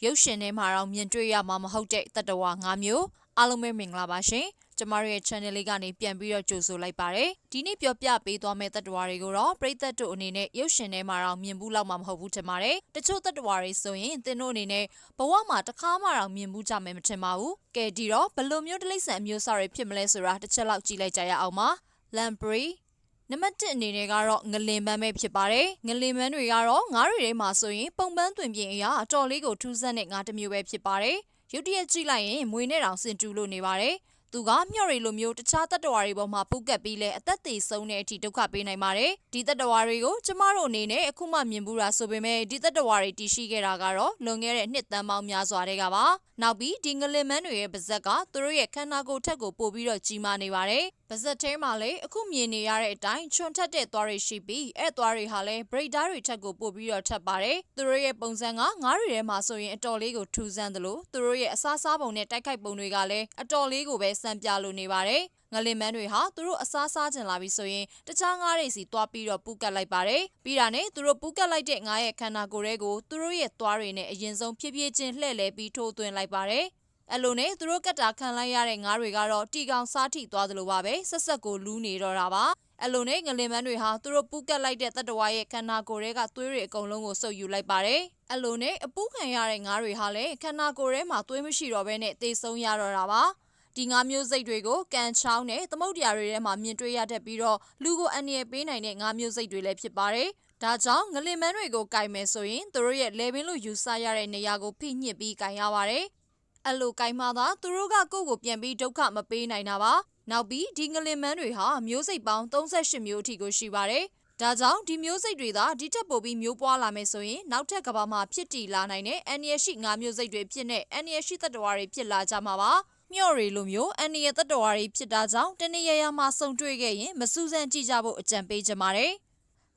ရုပ်ရှင်ထဲမှာတော့မြင်တွေ့ရမှာမဟုတ်တဲ့တတ္တဝါ၅မျိုးအားလုံးပဲမင်္ဂလာပါရှင်ကျမတို့ရဲ့ channel လေးကနေပြန်ပြီးတော့ကြိုဆိုလိုက်ပါတယ်ဒီနေ့ပြောပြပေးသွားမယ့်တတ္တဝါတွေကိုတော့ပရိသတ်တို့အနေနဲ့ရုပ်ရှင်ထဲမှာတော့မြင်ဘူးလောက်မှမဟုတ်ဘူးထင်ပါတယ်တချို့တတ္တဝါတွေဆိုရင်သင်တို့အနေနဲ့ဘဝမှာတစ်ခါမှတော့မြင်ဘူးကြမယ်မထင်ပါဘူးကဲဒီတော့ဘယ်လိုမျိုးတိရစ္ဆာန်အမျိုးအစားတွေဖြစ်မလဲဆိုတာတစ်ချက်လောက်ကြည့်လိုက်ကြရအောင်ပါLampreyနံပါတ်1အနေနဲ့ကတော့ငလင်ပန်းပဲဖြစ်ပါတယ်ငလင်ပန်းတွေကတော့ငါးတွေထဲမှာဆိုရင်ပုံပန်းသွင်ပြင်အရာအတော်လေးကိုထူးဆန်းတဲ့ငါးတစ်မျိုးပဲဖြစ်ပါတယ်ရုတ်တရက်ကြည့်လိုက်ရင်မွေနဲ့တောင်ဆင်တူလို့နေပါတယ်သူကမျှော်ရီလိုမျိုးတခြားတတ္တဝါတွေပေါ်မှာပုတ်ကပ်ပြီးလဲအသက်သေဆုံးတဲ့အထိဒုက္ခပေးနိုင်ပါတယ်ဒီတတ္တဝါတွေကိုကျမတို့အနေနဲ့အခုမှမြင်ဘူးတာဆိုပေမဲ့ဒီတတ္တဝါတွေတည်ရှိခဲ့တာကတော့လွန်ခဲ့တဲ့နှစ်သန်းပေါင်းများစွာတည်းကပါနောက်ပြီးဒီငလင်မန်းတွေရဲ့ပါဇက်ကသူတို့ရဲ့ခန္ဓာကိုယ်ထက်ကိုပိုပြီးတော့ကြီးမားနေပါတယ်ပါဇက်ထဲမှာလေအခုမြင်နေရတဲ့အတိုင်းချွန်ထက်တဲ့သွားတွေရှိပြီးအဲ့သွားတွေဟာလည်း breeder တွေထက်ကိုပိုပြီးတော့ထပ်ပါတယ်သူတို့ရဲ့ပုံစံကငါးတွေထဲမှာဆိုရင်အတော်လေးကိုထူးဆန်းသလိုသူတို့ရဲ့အစားစားပုံနဲ့တိုက်ခိုက်ပုံတွေကလည်းအတော်လေးကိုပဲစမ်းပြလို့နေပါတယ်ငလင်မန်းတွေဟာသူတို့အစားစားကျင်လာပြီဆိုရင်တခြားငါးတွေစီသွားပြီးတော့ပူးကတ်လိုက်ပါတယ်ပြီးတာနဲ့သူတို့ပူးကတ်လိုက်တဲ့ငါးရဲ့ခန္ဓာကိုယ်တွေကိုသူတို့ရဲ့သွားတွေနဲ့အရင်ဆုံးဖြည်းဖြည်းချင်းလှည့်လည်ပြီးထိုးသွင်းလိုက်ပါတယ်အဲ့လိုနဲ့သူတို့ကတ်တာခံလိုက်ရတဲ့ငါးတွေကတော့တီကောင်စားထိသွားသလိုပါပဲဆက်ဆက်ကိုလူးနေတော့တာပါအဲ့လိုနဲ့ငလင်မန်းတွေဟာသူတို့ပူးကတ်လိုက်တဲ့တတ္တဝါရဲ့ခန္ဓာကိုယ်တွေကသွေးတွေအကုန်လုံးကိုစုပ်ယူလိုက်ပါတယ်အဲ့လိုနဲ့အပူးခံရတဲ့ငါးတွေဟာလည်းခန္ဓာကိုယ်ထဲမှာသွေးမရှိတော့ဘဲနဲ့သေဆုံးရတော့တာပါဒီငါးမျိုးစိတ်တွေကိုကန်ချောင်းနဲ့သမုတ်တရားတွေထဲမှာမြင်တွေ့ရတတ်ပြီးတော့လူကိုအန္တရာယ်ပေးနိုင်တဲ့ငါးမျိုးစိတ်တွေလည်းဖြစ်ပါတယ်ဒါကြောင့်ငလင်မန်းတွေကိုကင်မယ်ဆိုရင်သူတို့ရဲ့လေပင်လို့ယူဆရတဲ့နေရာကိုဖိညှစ်ပြီးကင်ရပါတယ်အဲ့လိုကိုင်မှသာသူတို့ကကိုယ့်ကိုပြန်ပြီးဒုက္ခမပေးနိုင်တာပါနောက်ပြီးဒီငလင်မန်းတွေဟာမျိုးစိတ်ပေါင်း38မျိုးအထိကိုရှိပါတယ်ဒါကြောင့်ဒီမျိုးစိတ်တွေသာဒီထက်ပိုပြီးမျိုးပွားလာမယ်ဆိုရင်နောက်ထပ်ကမ္ဘာမှာဖြစ်တည်လာနိုင်တဲ့အန္တရာယ်ရှိငါးမျိုးစိတ်တွေဖြစ်တဲ့အန္တရာယ်ရှိတတ္တဝါတွေဖြစ်လာကြမှာပါမျှော်ရီလိုမျိုးအန္တရာယ်တတ္တဝါတွေဖြစ်တာကြောင့်တနေ့ရရမှာစုံတွေ့ခဲ့ရင်မစူးစမ်းကြည့်ကြဖို့အကြံပေးကြပါတယ်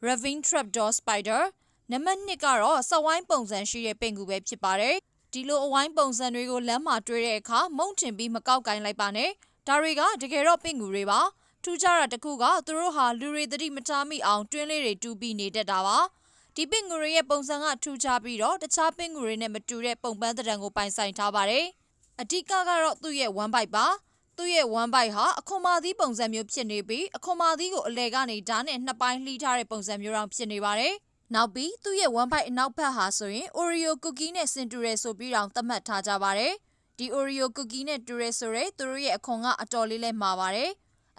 Ravine Trapdoor Spider နံပါတ်2ကတော့စဝိုင်းပုံစံရှိတဲ့ပင်ကူပဲဖြစ်ပါတယ်ဒီလိုအဝိုင်းပုံစံတွေကိုလမ်းမှာတွေ့တဲ့အခါမုံထင်ပြီးမကောက်ကင်လိုက်ပါနဲ့ဒါတွေကတကယ်တော့ပင်ကူတွေပါထူးခြားတာတစ်ခုကသူတို့ဟာလူတွေသတိမထားမိအောင်တွင်းလေးတွေတူးပြီးနေတတ်တာပါဒီပင်ကူတွေရဲ့ပုံစံကထူးခြားပြီးတော့တခြားပင်ကူတွေနဲ့မတူတဲ့ပုံပန်းသဏ္ဍာန်ကိုပိုင်ဆိုင်ထားပါတယ်အဓိကကတော့သူ့ရဲ့1 byte ပါသူ့ရဲ့1 byte ဟာအခွန်မာသီးပုံစံမျိုးဖြစ်နေပြီးအခွန်မာသီးကိုအလဲကနေဓာတ်နဲ့နှစ်ပိုင်းလှီးထားတဲ့ပုံစံမျိုးတောင်ဖြစ်နေပါတယ်နောက်ပြီးသူ့ရဲ့1 byte အနောက်ဘက်ဟာဆိုရင် Oreo cookie နဲ့ဆင်တူတယ်ဆိုပြီးတောင်သတ်မှတ်ထားကြပါတယ်ဒီ Oreo cookie နဲ့တူရဲဆိုရဲသူတို့ရဲ့အခွန်ကအတော်လေးလဲမှာပါတယ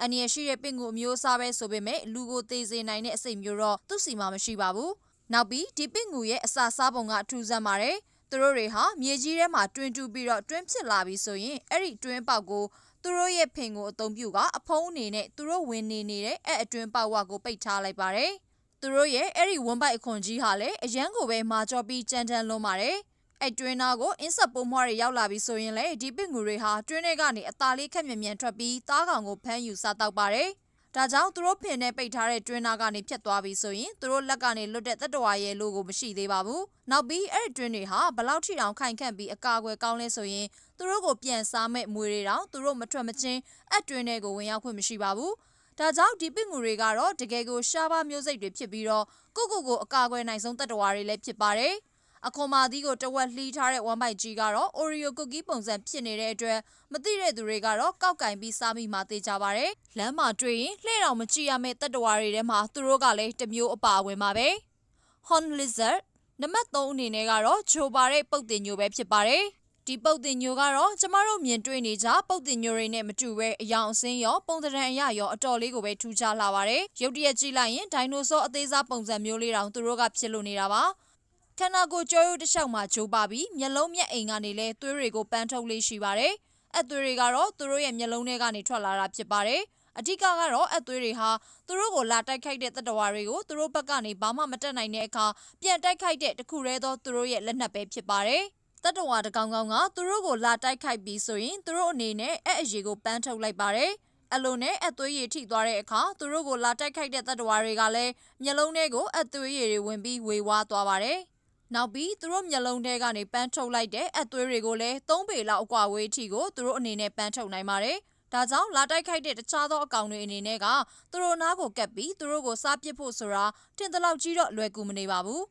်အန္တရာယ်ရှိတဲ့ပင့်ကူအမျိုးအစားပဲဆိုပေမဲ့လူကိုသေစေနိုင်တဲ့အစိတ်မျိုးတော့သူ့စီမှာမရှိပါဘူးနောက်ပြီးဒီပင့်ကူရဲ့အစာစားပုံကအထူးဆန်းပါတယ်သူတို့တွေဟာမြေကြီးထဲမှာတွင်းတူးပြီးတော့တွင်းဖြစ်လာပြီးဆိုရင်အဲ့ဒီတွင်းပေါက်ကိုသူတို့ရဲ့ဖင်ကိုအသုံးပြုကအဖုံးအနေနဲ့သူတို့ဝင်နေနေတဲ့အဲ့အတွင်းပေါက်ဝကိုပိတ်ထားလိုက်ပါတယ်သူတို့ရဲ့အဲ့ဒီ1 byte အခွန်ကြီးဟာလည်းအရန်ကိုပဲမာကျော်ပြီးကြမ်းတမ်းလွန်းပါတယ်အဲ့တွင်းသားကိုအင်းဆက်ပိုးမွှားတွေရောက်လာပြီးဆိုရင်လေဒီပင့်ကူတွေဟာတွင်းထဲကနေအသားလေးခက်မြန်မြန်ထွက်ပြီးသားကောင်ကိုဖမ်းယူစားတောက်ပါတယ်ဒါကြောင့်သူတို့ဖင်နဲ့ပိတ်ထားတဲ့တွင်းသားကနေဖြတ်သွားပြီးဆိုရင်သူတို့လက်ကနေလွတ်တဲ့တတ္တဝါရဲ့လို့ကိုမရှိသေးပါဘူးနောက်ပြီးအဲ့ဒီတွင်းတွေဟာဘလောက်ထိတောင်ခိုင်ခန့်ပြီးအကာအကွယ်ကောင်းလဲဆိုရင်သူတို့ကိုပြန်စားမဲ့မွေတွေတောင်သူတို့မထွက်မချင်းအဲ့တွင်းတွေကိုဝင်ရောက်ခွင့်မရှိပါဘူးဒါကြောင့်ဒီပင့်ကူတွေကတော့တကယ်ကိုရှားပါမျိုးစိတ်တွေဖြစ်ပြီးတော့ကိုအကာအကွယ်နိုင်ဆုံးတတ္တဝါတွေလည်းဖြစ်ပါတယ်အခွန်မာသီးကိုတဝက်လှီးထားတဲ့1 byte ကြီးကတော့ Oreo cookie ပုံစံဖြစ်နေတဲ့အတွက်မသိတဲ့သူတွေကတော့ကောက်ကင်ပြီးစားမိမှသိကြပါတယ်လမ်းမှာတွေ့ရင်လှဲ့တော်မကြည့်ရမယ့်တတ္တဝါတွေထဲမှာသူတို့ကလည်းတစ်မျိုးအပါအဝင်ပါပဲ Horn Lizard နံပါတ်3အနေနဲ့ကတော့ဂျိုပါတဲ့ပုတ်တင်ညိုပဲဖြစ်ပါတယ်ဒီပုတ်တင်ညိုကတော့ကျမတို့မြင်တွေ့နေကြပုတ်တင်ညိုတွေနဲ့မတူပဲအယောင်အစင်းရောပုံသဏ္ဍာန်အရရောအတော်လေးကိုပဲထူးခြားလာပါတယ်ရုတ်တရက်ကြည့်လိုက်ရင်ဒိုင်နိုဆောအသေးစားပုံစံမျိုးလေးတောင်သူတို့ကဖြစ်လို့နေတာပါခန္ဓာကိုယ်ကြောရိုးတစ်လျှောက်မှာဂျိုးပါပြီးမျက်လုံးမျက်အိမ်ကနေလဲသွေးတွေကိုပန်းထုတ်လေးရှိပါတယ်အသွေးတွေကတော့သူတို့ရဲ့မျက်လုံးထဲကနေထွက်လာတာဖြစ်ပါတယ်အဓိကကတော့အသွေးတွေဟာသူတို့ကိုလာတိုက်ခိုက်တဲ့တတ္တဝါတွေကိုသူတို့ဘက်ကနေဘာမှမတက်နိုင်တဲ့အခါပြန်တိုက်ခိုက်တဲ့တခုတည်းသောသူတို့ရဲ့လက်နက်ပဲဖြစ်ပါတယ်တတ္တဝါတစ်ကောင်ကောင်ကသူတို့ကိုလာတိုက်ခိုက်ပြီးဆိုရင်သူတို့အနေနဲ့အရေကိုပန်းထုတ်လိုက်ပါတယ်အလိုနဲ့အသွေးရည်ထိသွားတဲ့အခါသူတို့ကိုလာတိုက်ခိုက်တဲ့တတ္တဝါတွေကလည်းမျက်လုံးထဲကိုအသွေးရည်တွေဝင်ပြီးဝေဝါးသွားပါတယ်နောက်ပြီးသူတို့မျက်လုံးထဲကနေပန်းထုတ်လိုက်တဲ့အသွေးတွေကိုလည်း3 ပေလောက်အကွာဝေးအထိကိုသူတို့အနေနဲ့ပန်းထုတ်နိုင်ပါတယ်ဒါကြောင့်လာတိုက်ခိုက်တဲ့တခြားသောအကောင်တွေအနေနဲ့ကသူတို့နားကိုကပ်ပြီးသူတို့ကိုစားပစ်ဖို့ဆိုတာထင်သလောက်ကြီးတော့လွယ်ကူမနေပါဘူး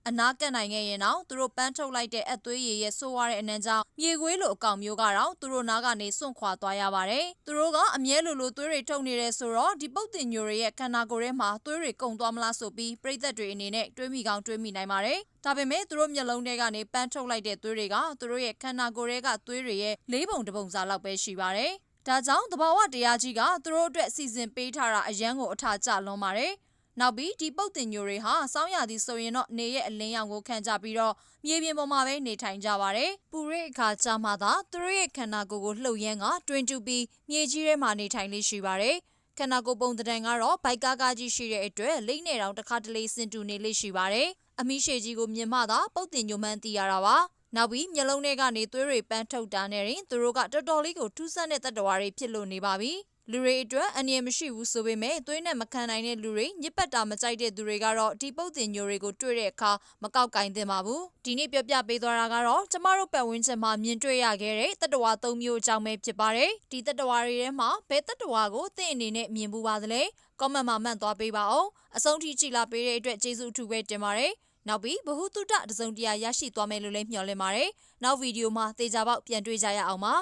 အနာကပ်နိုင်ခဲ့ရင်တော့သူတို့ပန်းထုတ်လိုက်တဲ့အသွေးရည်ရဲ့ဆိုးဝါးတဲ့အနံကြောင့်မြေခွေးလိုအကောင်မျိုးကတော့သူတို့နားကနေစွန့်ခွာသွားရပါတယ်သူတို့ကအမြဲလိုသွေးတွေထုတ်နေတယ်ဆိုတော့ဒီပုတ်တင်ညိုတွေရဲ့ခန္ဓာကိုယ်ထဲမှာသွေးတွေကုန်သွားမလားဆိုပြီးပရိသတ်တွေအနေနဲ့တွေးမိကောင်းတွေးမိနိုင်ပါတယ်ဒါပေမဲ့သူတို့မျက်လုံးထဲကနေပန်းထုတ်လိုက်တဲ့သွေးတွေကသူတို့ရဲ့ခန္ဓာကိုယ်ထဲကသွေးတွေရဲ့၄ပုံတစ်ပုံစာလောက်ပဲရှိပါတယ်ဒါကြောင့်သဘာဝတရားကြီးကသူတို့အတွက်စီစဉ်ပေးထားတာအရန်ကိုအထာကျလွန်ပါတယ်နောက်ပြီးဒီပုတ်တင်ညိုတွေဟာစောင်းရသည်ဆိုရင်တော့နေရဲ့အလင်းရောင်ကိုခံကြပြီးတော့မြေပြင်ပေါ်မှာပဲနေထိုင်ကြပါတယ်။ပူရဲအခါကျမှသာသူတို့ရဲ့ခန္ဓာကိုယ်ကိုလှုပ်ရမ်းကတွင်တူပြီးမြေကြီးထဲမှာနေထိုင်လေးရှိပါတယ်။ခန္ဓာကိုယ်ပုံသဏ္ဍာန်ကတော့ဘိုက်ကားကားကြီးရှိတဲ့အတွက်လိမ့်နေတောင်တစ်ခါတလေစင်တူနေလေးရှိပါတယ်။အမီးရှည်ကြီးကိုမြင်မှသာပုတ်တင်ညိုမှန်းသိရတာပါ။နောက်ပြီးမျက်လုံးထဲကနေသွေးတွေပန်းထုတ်တာနဲ့ရင်သူတို့ကတော်တော်လေးကိုထူးဆန်းတဲ့တတ္တဝါတွေဖြစ်လို့နေပါပြီ။လူတွေအတွက်အန္တရာယ်မရှိဘူးဆိုပေမဲ့သွေးနဲ့မခံနိုင်တဲ့လူတွေညစ်ပတ်တာမကြိုက်တဲ့သူတွေကတော့ဒီပုတ်တင်ညိုတွေကိုတွေ့တဲ့အခါမကောက်ကင်သင့်ပါဘူးဒီနေ့ပြောပြပေးသွားတာကတော့ကျမတို့ပတ်ဝန်းကျင်မှာမြင်တွေ့ရခဲ့တဲ့တတ္တဝါ၃မျိုးအကြောင်းပဲဖြစ်ပါတယ်ဒီတတ္တဝါတွေထဲမှာဘယ်တတ္တဝါကိုသင်အနေနဲ့မြင်ဘူးပါသလဲကွန်မန့်မှာမှတ်သွားပေးပါအောင်အဆုံးထိကြည့်လာပေးတဲ့အတွက်ကျေးဇူးအထူးပဲတင်ပါတယ်နောက်ပြီးဘ ഹു တုတတစုံတရာရရှိသွားမယ်လို့လည်းမျှော်လင့်ပါတယ်နောက်ဗီဒီယိုမှာသေချာပေါက်ပြန်တွေ့ကြရအောင်ပါ